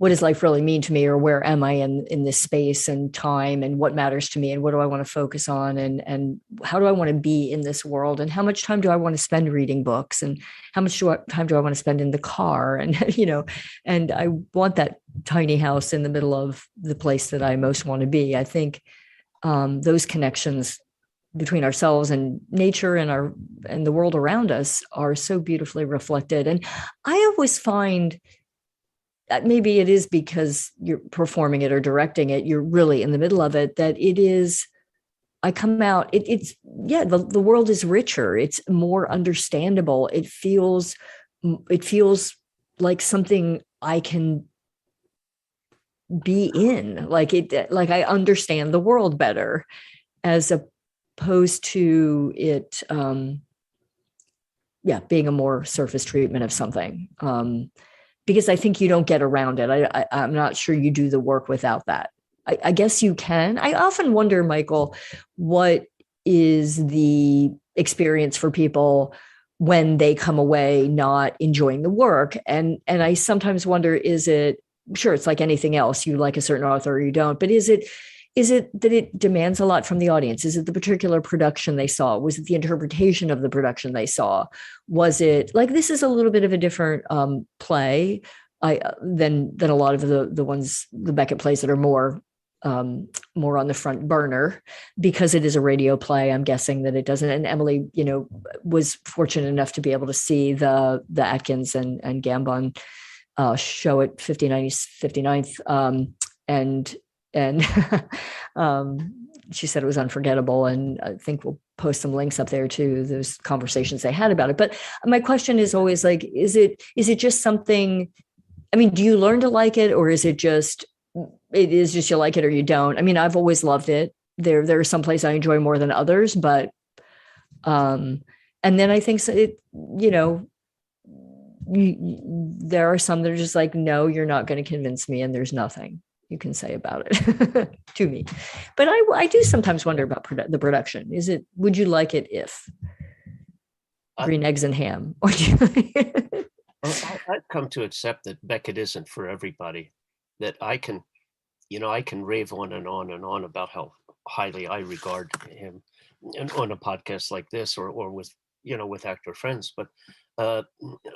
S1: does life really mean to me, or where am I in this space and time, and what matters to me, and what do I want to focus on, and how do I want to be in this world, and how much time do I want to spend reading books, and how much time do I want to spend in the car, and and I want that tiny house in the middle of the place that I most want to be. I think those connections between ourselves and nature and the world around us are so beautifully reflected. And I always find that maybe it is because you're performing it or directing it, you're really in the middle of it, that it is, I come out, the world is richer. It's more understandable. It feels like something I can be in, like I understand the world better, as opposed to it, being a more surface treatment of something. Because I think you don't get around it. I'm not sure you do the work without that. I guess you can. I often wonder, Michael, what is the experience for people when they come away not enjoying the work? And I sometimes wonder, is it, sure, it's like anything else, you like a certain author or you don't, but is it that it demands a lot from the audience? Is it the particular production they saw? Was it the interpretation of the production they saw? Was it like, this is a little bit of a different play than a lot of the ones, the Beckett plays that are more on the front burner, because it is a radio play. I'm guessing that it doesn't. And Emily, was fortunate enough to be able to see the Atkins and Gambon show at 59th, and she said it was unforgettable. And I think we'll post some links up there to those conversations they had about it. But my question is always like, is it just something, I mean, do you learn to like it, or is it just you like it or you don't? I mean, I've always loved it. There are some plays I enjoy more than others, but, and then I think so there are some that are just like, no, you're not going to convince me, and there's nothing you can say about it to me. But I do sometimes wonder about the production. Would you like it if green eggs and ham?
S2: I've come to accept that Beckett isn't for everybody, that I can rave on and on and on about how highly I regard him, and on a podcast like this, or with, with actor friends. But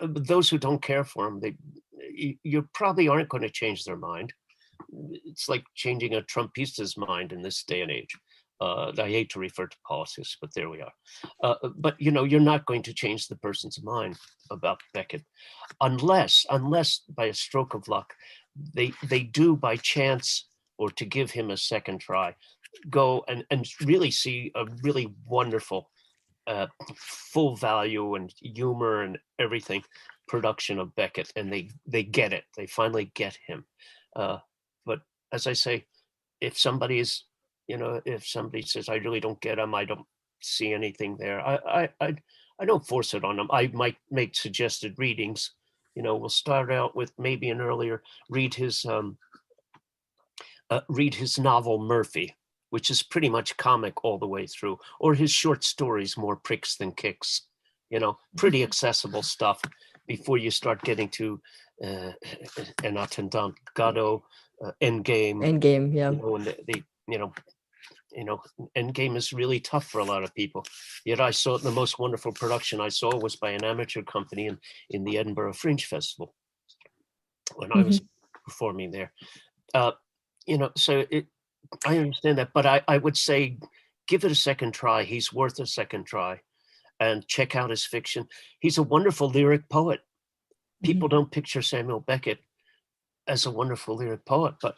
S2: those who don't care for him, you probably aren't going to change their mind. It's like changing a Trumpista's mind in this day and age. I hate to refer to politics, but there we are. But you're not going to change the person's mind about Beckett, unless by a stroke of luck, they do by chance, or to give him a second try, go and really see a really wonderful, full value and humor and everything production of Beckett, and they get it. They finally get him. But as I say, if somebody says, I really don't get him, I don't see anything there, I don't force it on them. I might make suggested readings. We'll start out with maybe an earlier, read his novel Murphy, which is pretty much comic all the way through, or his short stories, More Pricks Than Kicks, pretty accessible stuff, before you start getting to En Attendant, Godot, Endgame,
S1: yeah.
S2: Endgame is really tough for a lot of people. Yet I saw the most wonderful production I saw was by an amateur company in the Edinburgh Fringe Festival when I was performing there. So I understand that, but I would say give it a second try. He's worth a second try, and check out his fiction. He's a wonderful lyric poet. People don't picture Samuel Beckett as a wonderful lyric poet, but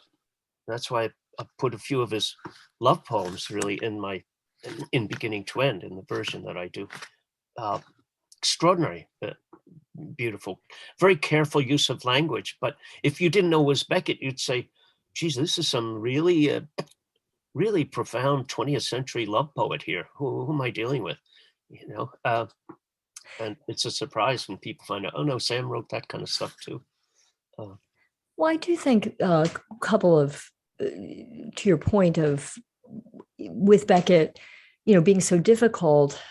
S2: that's why I put a few of his love poems really in beginning to end in the version that I do. Extraordinary, beautiful, very careful use of language. But if you didn't know it was Beckett, you'd say, geez, this is some really, really profound 20th century love poet here. Who am I dealing with? You know, and it's a surprise when people find out, oh no, Sam wrote that kind of stuff too.
S1: Well, I do think a couple of, to your point of, with Beckett, being so difficult,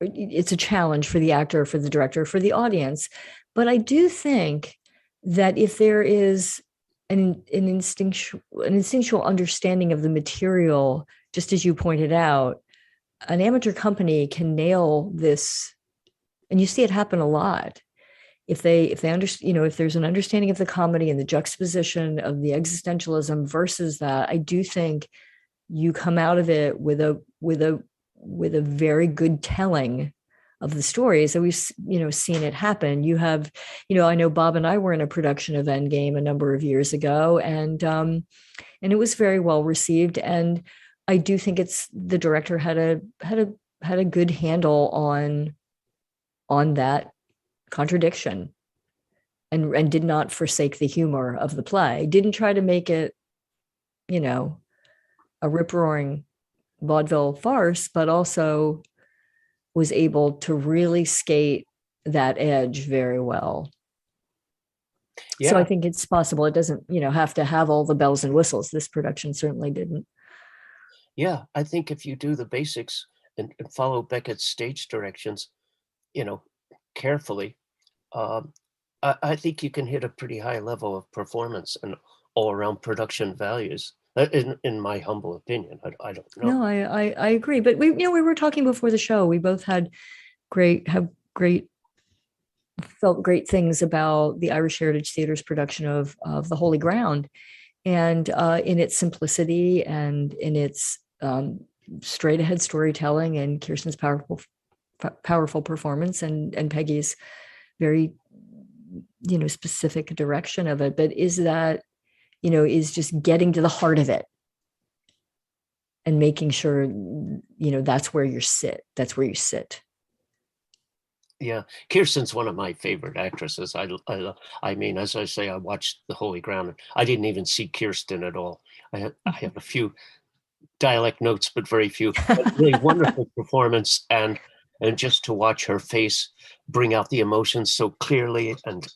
S1: it's a challenge for the actor, for the director, for the audience. But I do think that if there is an instinctual understanding of the material, just as you pointed out, an amateur company can nail this, and you see it happen a lot. If they understand, if there's an understanding of the comedy and the juxtaposition of the existentialism versus that, I do think you come out of it with a very good telling of the stories that we've seen it happen. You have, I know Bob and I were in a production of Endgame a number of years ago, and it was very well received. And I do think the director had a good handle on that contradiction, and did not forsake the humor of the play. Didn't try to make it, a rip-roaring vaudeville farce, but also was able to really skate that edge very well. Yeah. So I think it's possible. It doesn't, have to have all the bells and whistles. This production certainly didn't.
S2: Yeah, I think if you do the basics and follow Beckett's stage directions, carefully, I think you can hit a pretty high level of performance and all-around production values. In my humble opinion, I don't know.
S1: No, I agree. But we were talking before the show. We both felt great things about the Irish Heritage Theatre's production of The Holy Ground, and in its simplicity and in its straight ahead storytelling, and Kirsten's powerful performance, and Peggy's very specific direction of it. But is that is just getting to the heart of it and making sure, that's where you sit.
S2: Yeah. Kirsten's one of my favorite actresses. I mean, as I say, I watched The Holy Ground. I didn't even see Kirsten at all. I have a few dialect notes, but very few. Really wonderful performance, and just to watch her face bring out the emotions so clearly, and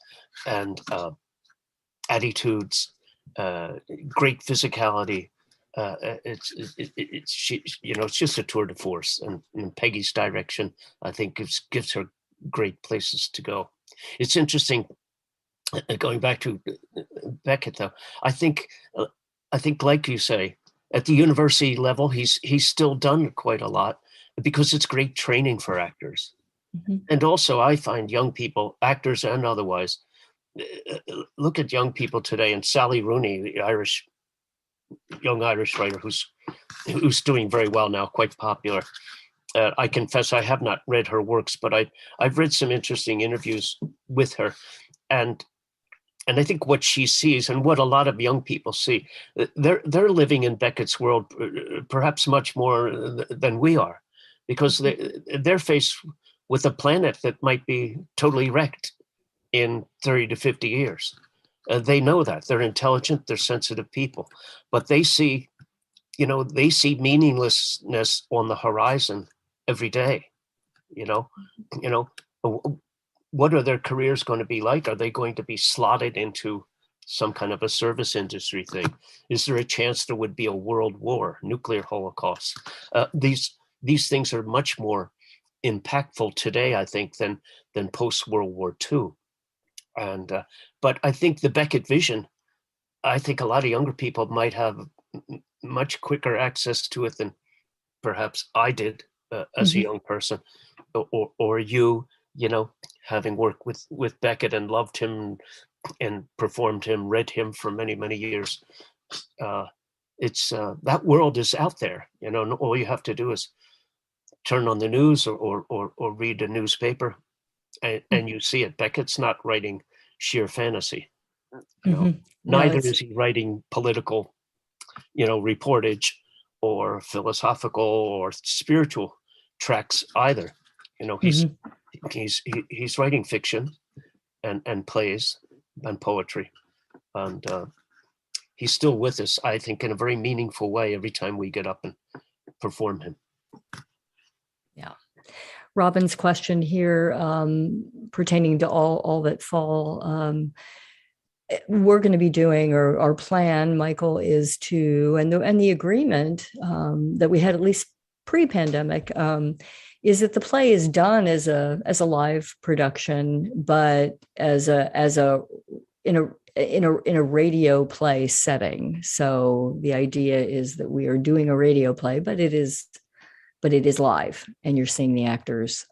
S2: attitudes, great physicality. It's just a tour de force, and Peggy's direction, I think, gives her great places to go. It's interesting, going back to Beckett, though. I think, like you say, at the university level, he's still done quite a lot, because it's great training for actors. Mm-hmm. And also, I find young people, actors and otherwise, look at young people today, and Sally Rooney, the young Irish writer who's doing very well now, quite popular. I confess I have not read her works, but I've read some interesting interviews with her, and I think what she sees, and what a lot of young people see, they're living in Beckett's world perhaps much more than we are, because they're faced with a planet that might be totally wrecked in 30 to 50 years. They know that. They're intelligent, they're sensitive people, but they see meaninglessness on the horizon every day. What are their careers going to be like? Are they going to be slotted into some kind of a service industry thing? Is there a chance there would be a world war, nuclear holocaust? These things are much more impactful today, I think, than post-World War II. But I think the Beckett vision, I think a lot of younger people might have much quicker access to it than perhaps I did as a young person, or you, having worked with Beckett and loved him and performed him, read him for many, many years. It's that world is out there, and all you have to do is turn on the news or read a newspaper, and you see it. Beckett's not writing sheer fantasy. Neither is he writing political, reportage or philosophical or spiritual tracks either. He's writing fiction and plays and poetry, and he's still with us, I think, in a very meaningful way every time we get up and perform him.
S1: Yeah. Robin's question here, pertaining to all that fall, we're going to be doing, or our plan, Michael, is to, and the agreement that we had at least pre-pandemic, is that the play is done as a live production, but in a radio play setting. So the idea is that we are doing a radio play, but it is live, and you're seeing the actors.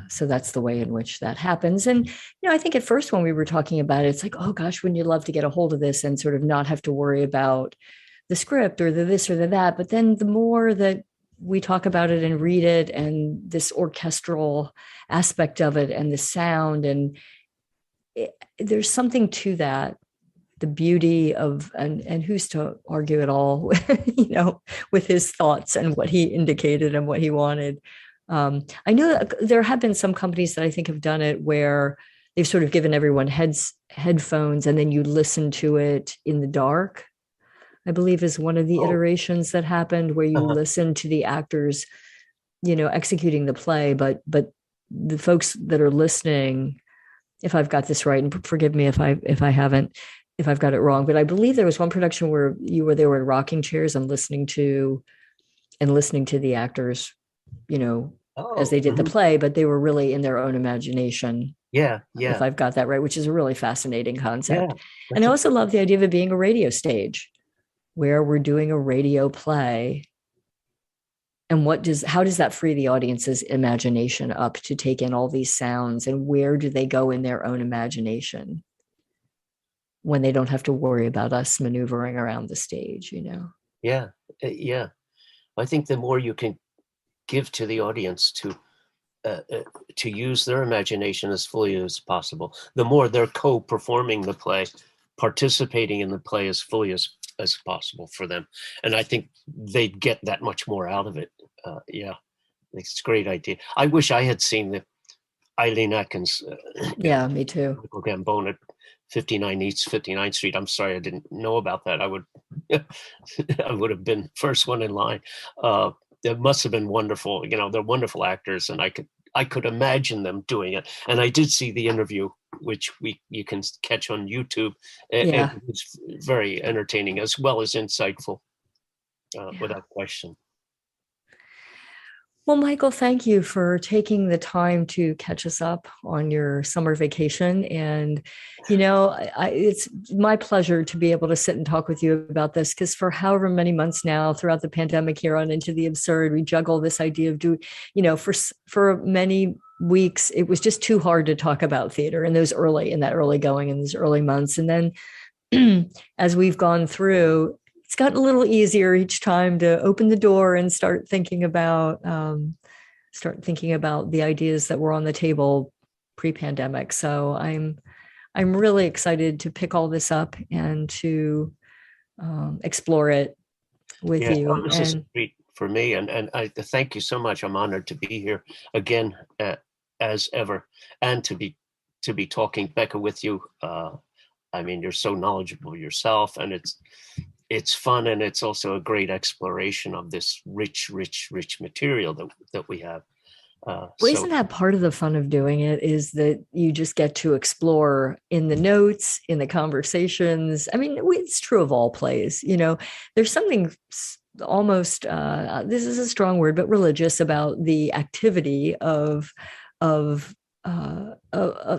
S1: So that's the way in which that happens. And, I think at first when we were talking about it, it's like, oh gosh, wouldn't you love to get a hold of this and sort of not have to worry about the script or the this or the that. But then the more that we talk about it and read it, and this orchestral aspect of it and the sound, and there's something to that, the beauty of, and who's to argue at all, with his thoughts and what he indicated and what he wanted. I know that there have been some companies that I think have done it where they've sort of given everyone headphones, and then you listen to it in the dark, I believe is one of the iterations that happened, where you listen to the actors, executing the play, but the folks that are listening, if I've got this right, and forgive me if I haven't, if I've got it wrong, but I believe there was one production where they were in rocking chairs and listening to the actors, as they did the play, but they were really in their own imagination.
S2: Yeah.
S1: If I've got that right, which is a really fascinating concept. Yeah, and I also love the idea of it being a radio stage, where we're doing a radio play. And how does that free the audience's imagination up to take in all these sounds, and where do they go in their own imagination when they don't have to worry about us maneuvering around the stage,
S2: Yeah. I think the more you can give to the audience to use their imagination as fully as possible, the more they're co-performing the play, participating in the play as fully as possible for them. And I think they'd get that much more out of it. It's a great idea. I wish I had seen the Eileen Atkins.
S1: Me too.
S2: Gambone at 59 East 59th Street. I'm sorry I didn't know about that. I would have been first one in line. It must have been wonderful. They're wonderful actors, and I could imagine them doing it. And I did see the interview, which you can catch on YouTube. And it's very entertaining as well as insightful, without question.
S1: Well, Michael, thank you for taking the time to catch us up on your summer vacation. And, it's my pleasure to be able to sit and talk with you about this, because for however many months now throughout the pandemic here on Into the Absurd, we juggle this idea of for many weeks, it was just too hard to talk about theater in that early going, in those early months. And then as we've gone through, it's gotten a little easier each time to open the door and start thinking about the ideas that were on the table pre-pandemic. So I'm really excited to pick all this up and to explore it with you.
S2: This is a treat for me, and I thank you so much. I'm honored to be here again, as ever, and to be talking, Becca, with you. You're so knowledgeable yourself, and it's fun, and it's also a great exploration of this rich material that we have.
S1: Isn't that part of the fun of doing it, is that you just get to explore in the notes, in the conversations? It's true of all plays. There's something almost, this is a strong word, but religious about the activity of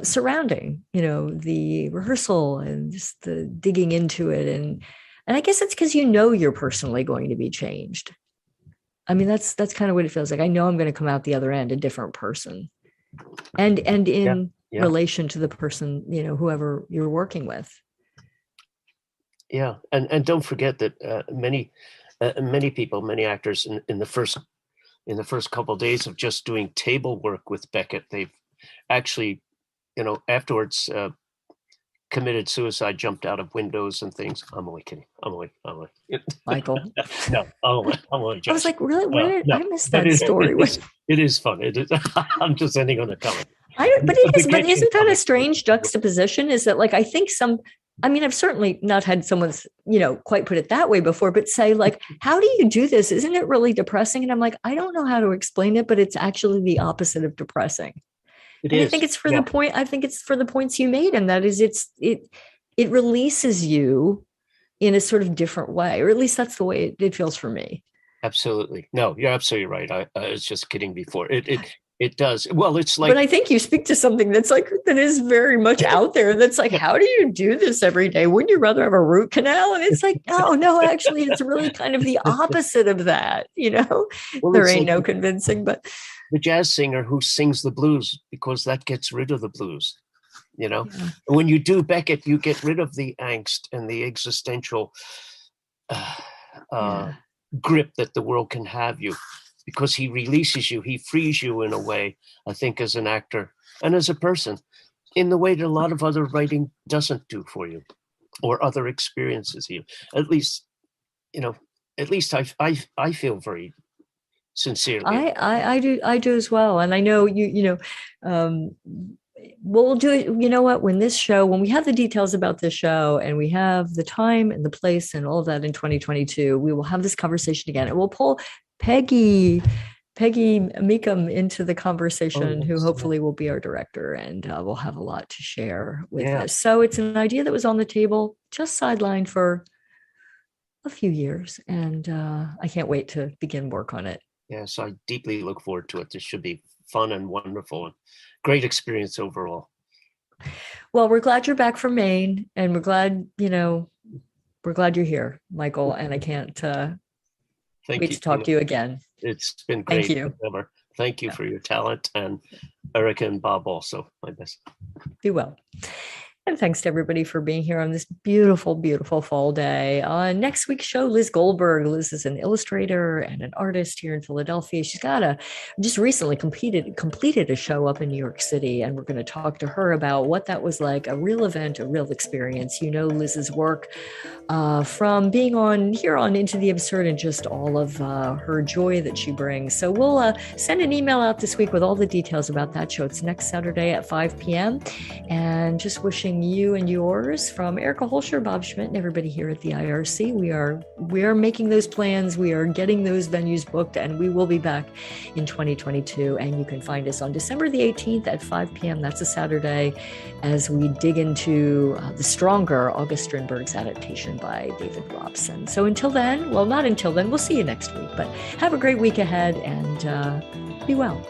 S1: surrounding, the rehearsal and just the digging into it. And I guess it's because you're personally going to be changed. That's kind of what it feels like. I know I'm going to come out the other end a different person, and in relation to the person, whoever you're working with.
S2: Yeah, and don't forget that many people, many actors in the first couple of days of just doing table work with Beckett, they've actually, afterwards. Committed suicide, jumped out of windows and things. I'm only kidding.
S1: Michael.
S2: No, I'm only joking.
S1: I was like, really? I missed that story.
S2: It is fun. It is. I'm just ending on a comment.
S1: But isn't that a strange juxtaposition? Is that, like, I think I mean, I've certainly not had someone's, quite put it that way before, but say like, how do you do this? Isn't it really depressing? And I'm like, I don't know how to explain it, but it's actually the opposite of depressing. I think it's for the point. I think it's for the points you made, and that is, it releases you in a sort of different way, or at least that's the way it feels for me.
S2: Absolutely. No, you're absolutely right. I was just kidding before. It does. Well, it's like,
S1: but I think you speak to something that is very much out there. That's like, how do you do this every day? Wouldn't you rather have a root canal? And it's like, no, actually, it's really kind of the opposite of that. Well, there ain't no convincing, but
S2: the jazz singer who sings the blues, because that gets rid of the blues. When you do Beckett, you get rid of the angst and the existential grip that the world can have you, because he releases you, he frees you in a way, I think, as an actor and as a person, in the way that a lot of other writing doesn't do for you, or other experiences you. At least I feel very sincerely.
S1: I do as well. And I know we'll do it. You know what? When we have the details about this show and we have the time and the place and all of that in 2022, we will have this conversation again, and we'll pull Peggy Meekum into the conversation, who hopefully will be our director, and we'll have a lot to share with us. So it's an idea that was on the table, just sidelined for a few years, and I can't wait to begin work on it.
S2: Yes, I deeply look forward to it. This should be fun and wonderful, and great experience overall.
S1: Well, we're glad you're back from Maine, and we're glad you're here, Michael, and I can't wait to talk to you again.
S2: It's been great.
S1: Thank you.
S2: Thank you for your talent, and Erica and Bob also, my best.
S1: Be well. And thanks to everybody for being here on this beautiful, beautiful fall day. On next week's show, Liz Goldberg. Liz is an illustrator and an artist here in Philadelphia. She's just recently completed a show up in New York City, and we're going to talk to her about what that was like, a real event, a real experience. Liz's work from being on Into the Absurd, and just all of her joy that she brings. So we'll send an email out this week with all the details about that show. It's next Saturday at 5 p.m. And just wishing you and yours, from Erica Holscher, Bob Schmidt, and everybody here at the IRC. We are making those plans. We are getting those venues booked, and we will be back in 2022. And you can find us on December the 18th at 5 p.m. That's a Saturday, as we dig into the stronger August Strindberg's adaptation by David Robson. So until then, well, not until then, we'll see you next week, but have a great week ahead, and be well.